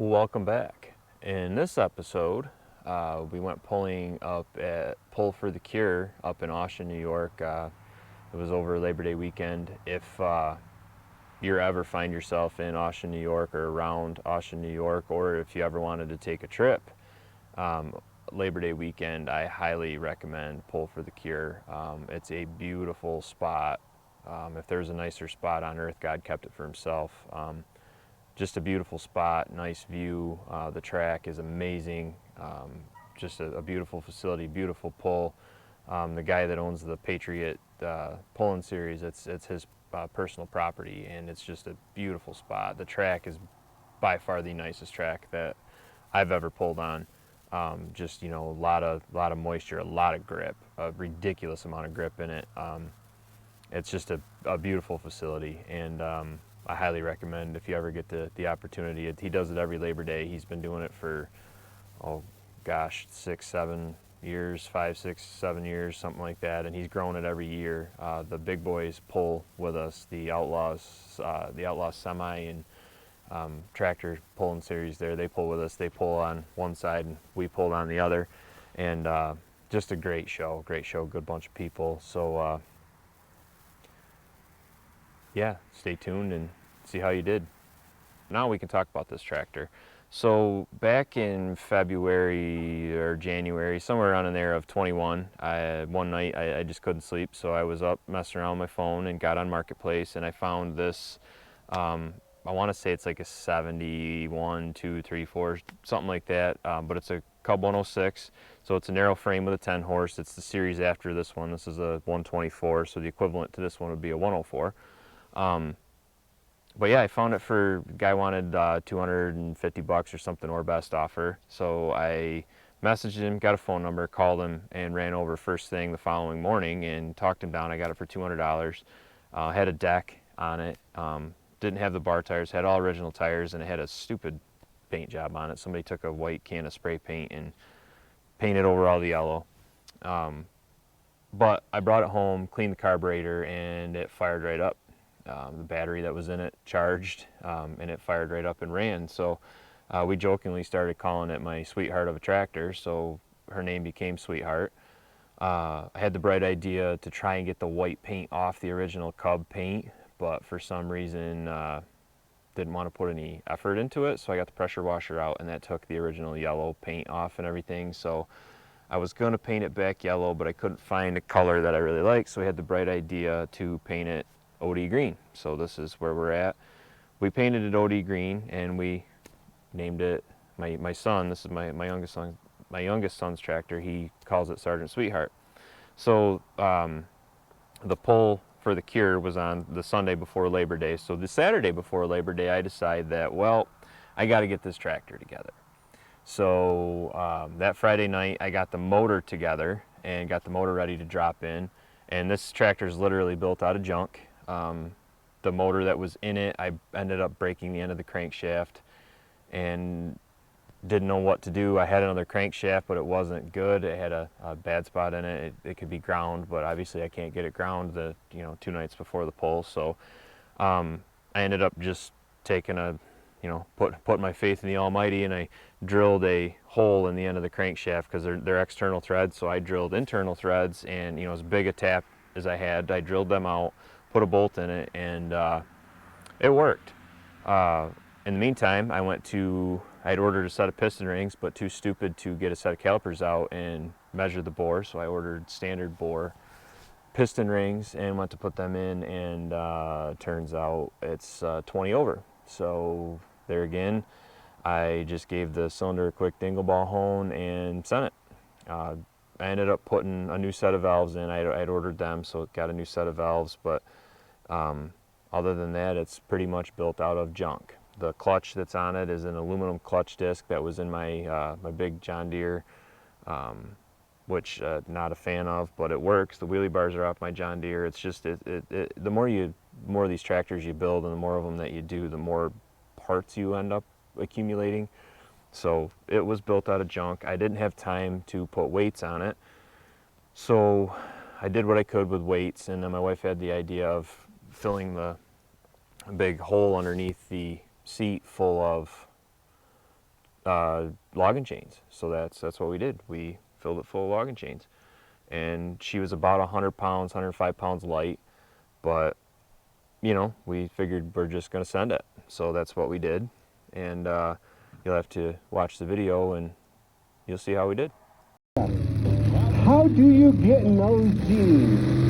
Welcome back. In this episode, we went pulling up at Pull for the Cure up in Austin, New York. It was over Labor Day weekend. If you ever find yourself in Austin, New York or around Austin, New York, or if you ever wanted to take a trip, Labor Day weekend, I highly recommend Pull for the Cure. It's a beautiful spot. If there's a nicer spot on earth, God kept it for himself. Just a beautiful spot, nice view. The track is amazing. Just a beautiful facility, beautiful pull. The guy that owns the Patriot pulling series, it's his personal property, and it's just a beautiful spot. The track is by far the nicest track that I've ever pulled on. Just a lot of moisture, a lot of grip, a ridiculous amount of grip in it. It's just a beautiful facility, and I highly recommend if you ever get the opportunity. He does it every Labor Day. He's been doing it for, 6, 7 years, 5, 6, 7 years, something like that, and he's growing it every year. The big boys pull with us, the Outlaws Semi and tractor pulling series there. They pull with us. They pull on one side and we pulled on the other, and just a great show, good bunch of people. So yeah, stay tuned and see how you did. Now we can talk about this tractor. So back in February or January, somewhere around in there of 21, one night I just couldn't sleep, so I was up messing around on my phone and got on Marketplace, and I found this, I want to say it's like a 71, 2, 3, 4, something like that, but it's a Cub 106, so it's a narrow frame with a 10 horse. It's the series after this one. This is a 124, so the equivalent to this one would be a 104. But yeah, I found it for, the guy wanted $250 or something, or best offer. So I messaged him, got a phone number, called him, and ran over first thing the following morning and talked him down. I got it for $200. Had a deck on it, didn't have the bar tires, had all original tires, and it had a stupid paint job on it. Somebody took a white can of spray paint and painted over all the yellow. But I brought it home, cleaned the carburetor, and it fired right up. The battery that was in it charged, and it fired right up and ran. So we jokingly started calling it my sweetheart of a tractor, so her name became Sweetheart. I had the bright idea to try and get the white paint off the original Cub paint, but for some reason didn't want to put any effort into it, so I got the pressure washer out, and that took the original yellow paint off and everything. So I was going to paint it back yellow, but I couldn't find a color that I really liked, so I had the bright idea to paint it OD green. So this is where we're at. We painted it OD green, and we named it, my son, this is my youngest son's tractor, he calls it Sergeant Sweetheart. So the pull for the Cure was on the Sunday before Labor Day. So the Saturday before Labor Day, I decided that, well, I got to get this tractor together. So that Friday night, I got the motor together and got the motor ready to drop in. And this tractor is literally built out of junk. The motor that was in it, I ended up breaking the end of the crankshaft and didn't know what to do. I had another crankshaft, but it wasn't good. It had a bad spot in it. It could be ground, but obviously I can't get it ground 2 nights before the pull. So I ended up just taking putting my faith in the Almighty, and I drilled a hole in the end of the crankshaft because they're external threads. So I drilled internal threads, and as big a tap as I had, I drilled them out, put a bolt in it, and it worked. In the meantime, I had ordered a set of piston rings, but too stupid to get a set of calipers out and measure the bore, so I ordered standard bore piston rings and went to put them in, and turns out it's 20 over. So there again, I just gave the cylinder a quick dingle ball hone and sent it. I ended up putting a new set of valves in. I'd ordered them, so it got a new set of valves, but other than that, it's pretty much built out of junk. The clutch that's on it is an aluminum clutch disc that was in my my big John Deere, which not a fan of, but it works. The wheelie bars are off my John Deere. It's just the more of these tractors you build, and the more of them that you do, the more parts you end up accumulating. So it was built out of junk. I didn't have time to put weights on it, so I did what I could with weights, and then my wife had the idea of filling the big hole underneath the seat full of logging chains. So that's what we did. We filled it full of logging chains. And she was about 100 pounds, 105 pounds light, but you know, we figured we're just going to send it. So that's what we did. And you'll have to watch the video and you'll see how we did. How do you get in those jeans?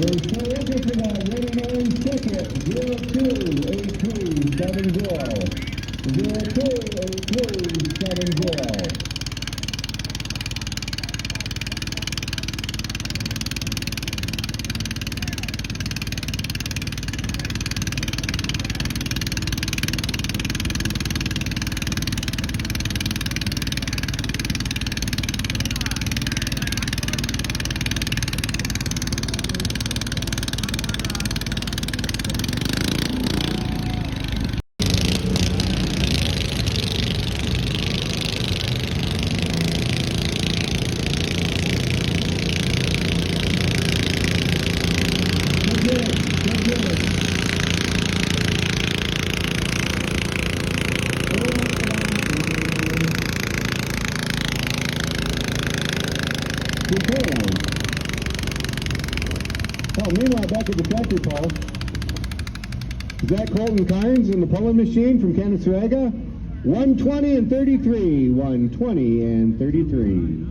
We're still looking for that red and orange ticket, 028370. Oh, meanwhile, back at the tractor pull, is that Colton Carnes in the pulling machine from Canaseraga? 120 and 33, 120 and 33.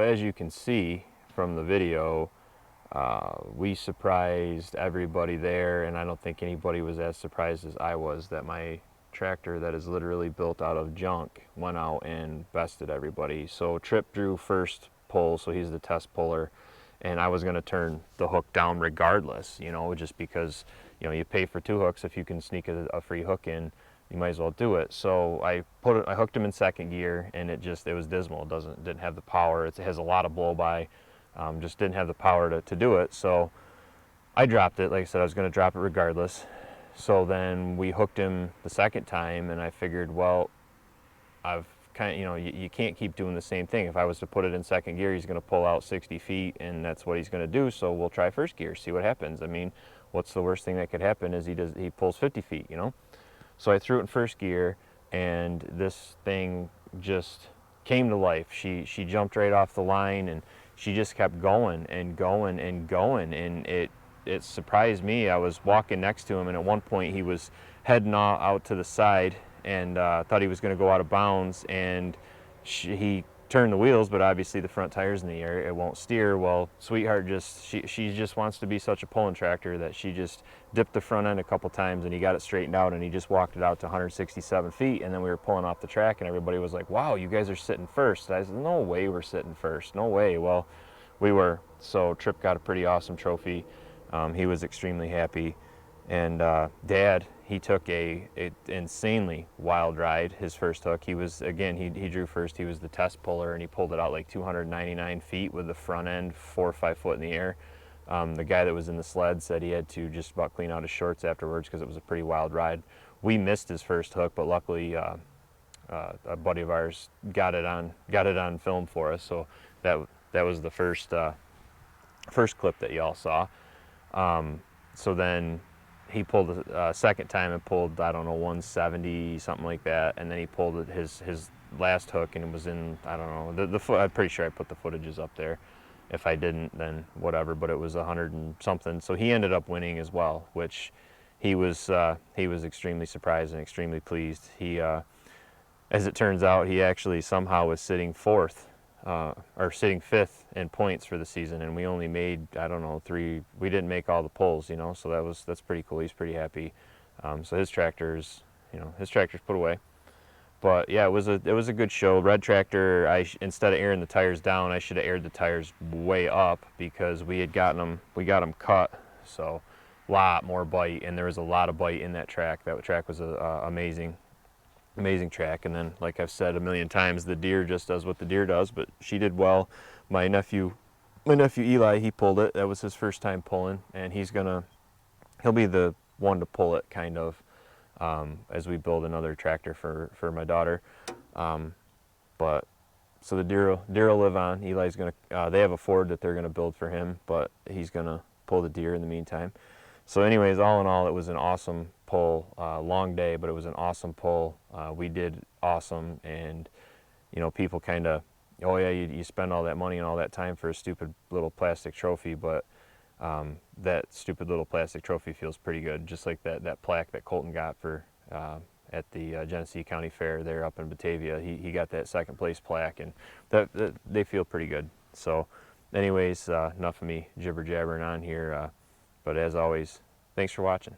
as you can see from the video, we surprised everybody there, and I don't think anybody was as surprised as I was that my tractor that is literally built out of junk went out and bested everybody. So Tripp drew first pull, so he's the test puller, and I was going to turn the hook down regardless, you know, just because, you know, you pay for 2 hooks. If you can sneak a free hook in, you might as well do it. So I hooked him in second gear, and it was dismal. It didn't have the power. It has a lot of blow by. Just didn't have the power to do it. So I dropped it. Like I said, I was going to drop it regardless. So then we hooked him the second time, and I figured, well, I've kind of, you know, you can't keep doing the same thing. If I was to put it in second gear, he's going to pull out 60 feet, and that's what he's going to do. So we'll try first gear, see what happens. I mean, what's the worst thing that could happen is he pulls 50 feet, you know? So I threw it in first gear, and this thing just came to life. She jumped right off the line, and she just kept going and going and going, and it surprised me. I was walking next to him, and at one point he was heading out to the side, and thought he was going to go out of bounds, and he turned the wheels, but obviously the front tire's in the air, it won't steer. Well, Sweetheart she just wants to be such a pulling tractor that she just dipped the front end a couple times, and he got it straightened out, and he just walked it out to 167 feet, and then we were pulling off the track, and everybody was like, wow, you guys are sitting first. I said, no way we're sitting first, no way. Well, we were. So Tripp got a pretty awesome trophy. He was extremely happy, and Dad, he took a insanely wild ride. His first hook, he drew first. He was the test puller, and he pulled it out like 299 feet with the front end 4 or 5 foot in the air. The guy that was in the sled said he had to just about clean out his shorts afterwards because it was a pretty wild ride. We missed his first hook, but luckily a buddy of ours got it on film for us. So that was the first clip that y'all saw. So then he pulled a second time and pulled, I don't know, 170, something like that, and then he pulled his last hook, and it was in, I don't know, I'm pretty sure I put the footages up there. If I didn't, then whatever, but it was 100 and something. So he ended up winning as well, which he was extremely surprised and extremely pleased. He, as it turns out, he actually somehow was sitting sitting fifth in points for the season, and we only made, I don't know, 3. We didn't make all the pulls, you know, so that's pretty cool. He's pretty happy. So his tractor's put away. But yeah, it was a good show. Red tractor, instead of airing the tires down, I should have aired the tires way up, because we got them cut, so a lot more bite, and there was a lot of bite in that track. That track was amazing track. And then, like I've said a million times, the deer just does what the deer does, but she did well. My nephew Eli, he pulled it. That was his first time pulling, and he'll be the one to pull it, kind of, as we build another tractor for my daughter. But so the deer will live on. Eli's gonna they have a Ford that they're gonna build for him, but he's gonna pull the deer in the meantime. So anyways, all in all, it was an awesome pull. Long day, but it was an awesome pull. We did awesome, and you know, people kind of, oh yeah, you spend all that money and all that time for a stupid little plastic trophy, but that stupid little plastic trophy feels pretty good, just like that plaque that Colton got for at the Genesee County Fair there up in Batavia. He got that second place plaque, and that they feel pretty good. So anyways, enough of me jibber jabbering on here, but as always, thanks for watching.